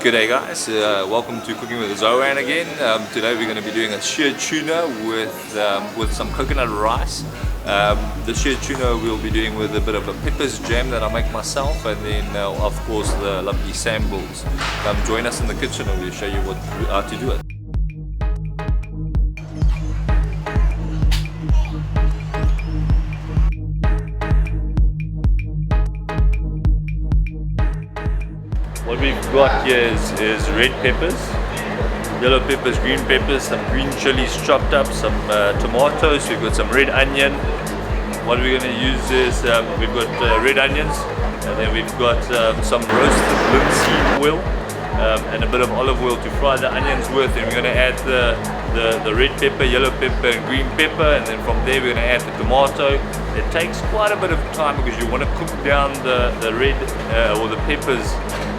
G'day guys, welcome to Cooking with Zohan again. Today we're going to be doing a sheared tuna with some coconut rice. The sheared tuna we'll be doing with a bit of a peppers jam that I make myself, and then of course the lovely sambles. Join us in the kitchen and we'll show you how to do it. What we've got here is red peppers, yellow peppers, green peppers, some green chilies chopped up, some tomatoes, we've got some red onion. What we're going to use is we've got red onions, and then we've got some roasted linseed oil and a bit of olive oil to fry the onions with, and we're going to add the red pepper, yellow pepper and green pepper, and then from there we're going to add the tomato. It takes quite a bit of time because you want to cook down the red or the peppers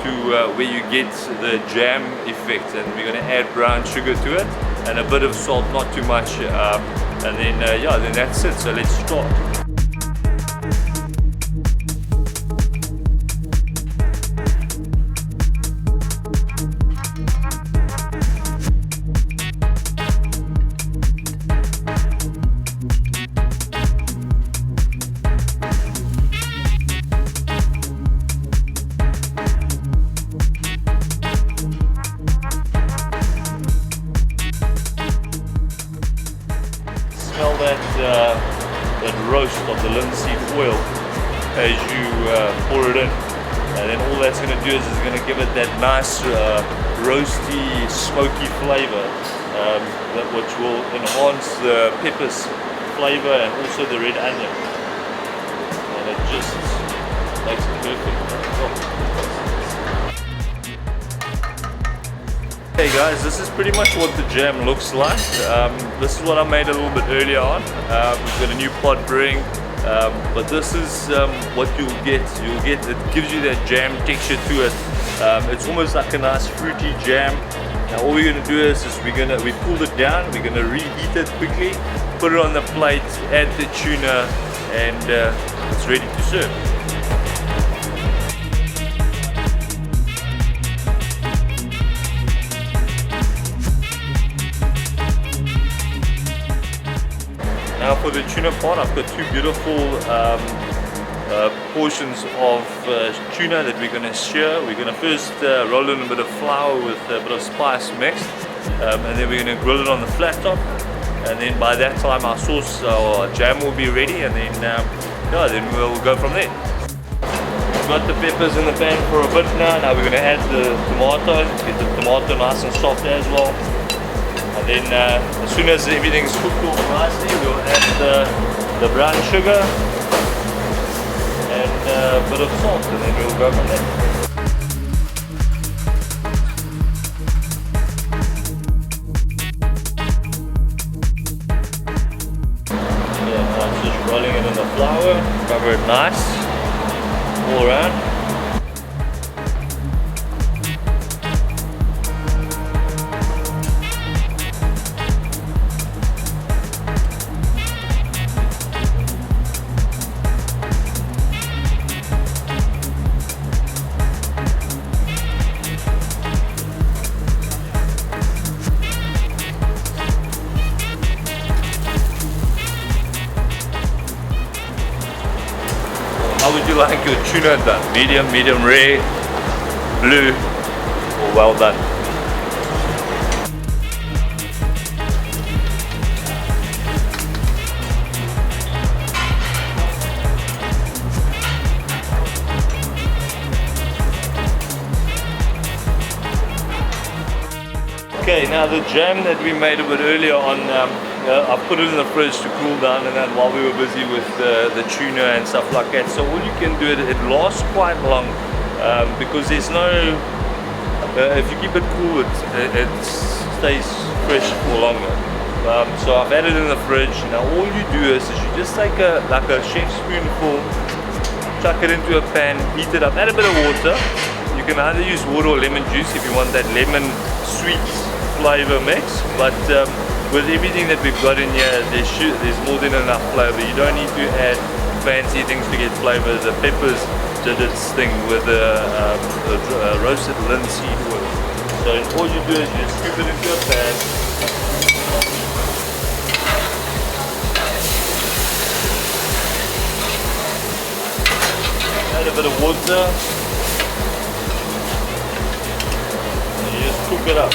to where you get the jam effect, and we're going to add brown sugar to it and a bit of salt, not too much, and then then that's it. So let's start. Smell that roast of the linseed oil as you pour it in, and then all that's going to do is it's going to give it that nice roasty, smoky flavor, which will enhance the peppers flavor and also the red onion, and it just makes it perfect. Hey guys, this is pretty much what the jam looks like. This is what I made a little bit earlier on. We've got a new pot brewing, but this is what you'll get. It gives you that jam texture to it. It's almost like a nice fruity jam. Now all we're going to do is we pulled it down, we're going to reheat it quickly, put it on the plate, add the tuna, and it's ready to serve. Now for the tuna pot, I've got two beautiful portions of tuna that we're going to shear. We're going to first roll in a bit of flour with a bit of spice mixed, and then we're going to grill it on the flat top, and then by that time our sauce, our jam will be ready, and then then we'll go from there. We've got the peppers in the pan for a bit now. Now we're going to add the tomato, get the tomato nice and soft as well. And then as soon as everything's cooked off nicely, we'll add the brown sugar and a bit of salt, and then we'll go from there. Yeah, now it's just rolling it in the flour, cover it nice all around. How would you like your tuna done? Medium, medium rare, blue, or well done? Okay, now the jam that we made a bit earlier on, I put it in the fridge to cool down, and then while we were busy with the tuna and stuff like that. So all you can do, it lasts quite long because there's no, if you keep it cool, it stays fresh for longer. So I've had it in the fridge. Now all you do is you just take like a chef's spoonful, chuck it into a pan, heat it up, add a bit of water. You can either use water or lemon juice if you want that lemon sweet flavor mix, but with everything that we've got in here, there's more than enough flavor. You don't need to add fancy things to get flavor. The peppers did its thing with the roasted linseed oil. So all you do is you just scoop it into your pan. Add a bit of water. And you just cook it up.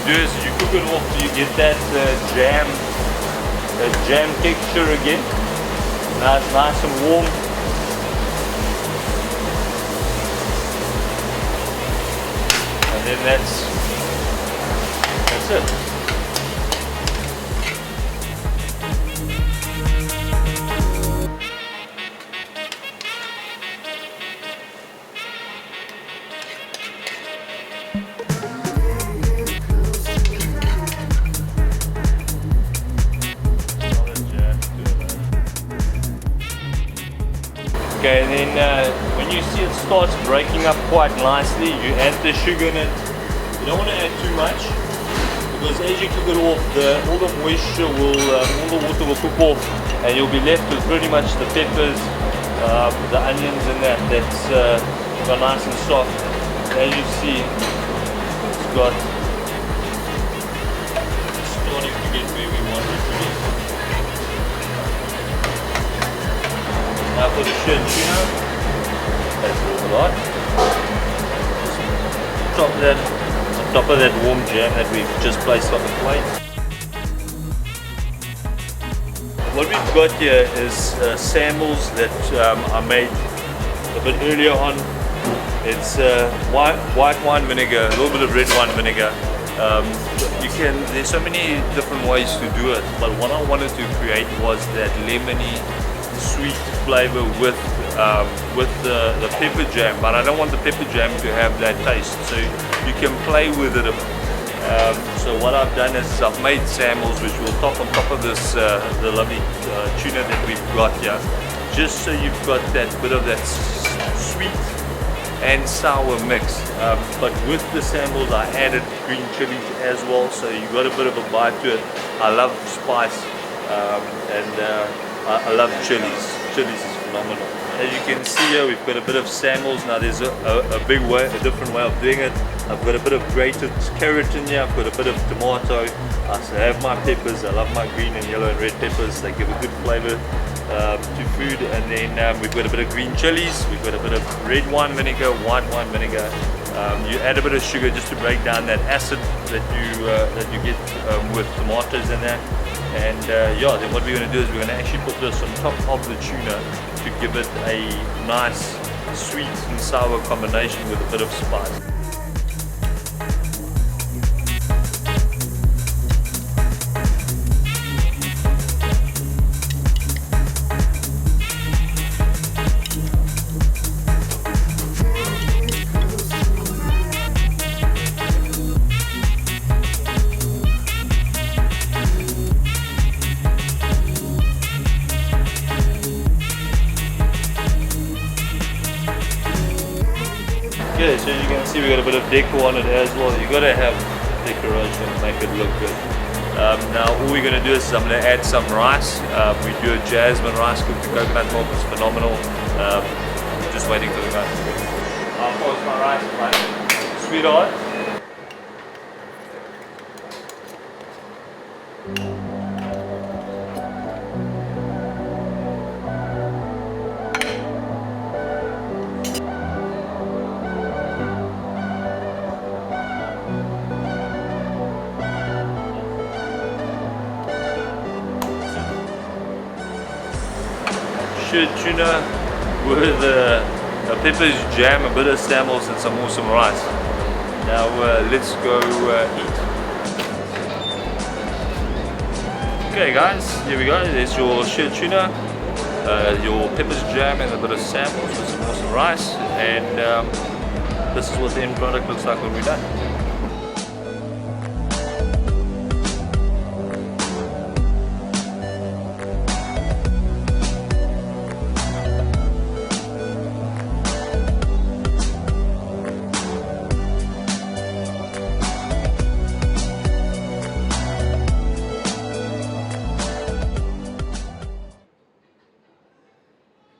Do is you cook it off, you get that jam texture again, nice and warm. And then that's it. Okay, and then when you see it starts breaking up quite nicely, you add the sugar in it. You don't want to add too much, because as you cook it off, all the moisture will, all the water will cook off, and you'll be left with pretty much the peppers, the onions and that's got nice and soft. As you see, it's got starting to get where we want it to be. Now for the shell tuna, that's a lot. Top that on top of that warm jam that we've just placed on the plate. What we've got here is samples that I made a bit earlier on. It's white wine vinegar, a little bit of red wine vinegar. There's so many different ways to do it, but what I wanted to create was that lemony sweet flavor with the pepper jam, but I don't want the pepper jam to have that taste, so you can play with it. So what I've done is I've made samples which will top on top of this the lovely tuna that we've got here, just so you've got that bit of that sweet and sour mix. But with the samples I added green chilies as well, so you got a bit of a bite to it. I love spice I love chilies. Chilies is phenomenal. As you can see here, we've got a bit of samples. Now there's a different way of doing it. I've got a bit of grated carrot in here. I've got a bit of tomato. I have my peppers. I love my green and yellow and red peppers. They give a good flavor to food. And then we've got a bit of green chilies. We've got a bit of red wine vinegar, white wine vinegar. You add a bit of sugar just to break down that acid that you get with tomatoes in there. And yeah, then what we're going to do is we're going to actually put this on top of the tuna to give it a nice sweet and sour combination with a bit of spice. Okay, so you can see we got a bit of decor on it as well. You got to have decoration to make it look good. Now all we're going to do is I'm going to add some rice. We do a jasmine rice cooked in coconut milk. It's phenomenal. Just waiting for the guys to cook. I'll post my rice, right? Sweetheart. Tuna with a peppers jam, a bit of samples and some awesome rice. Now let's go eat. Okay guys, here we go. There's your shell tuna, your peppers jam and a bit of samples with some awesome rice, and this is what the end product looks like when we're done.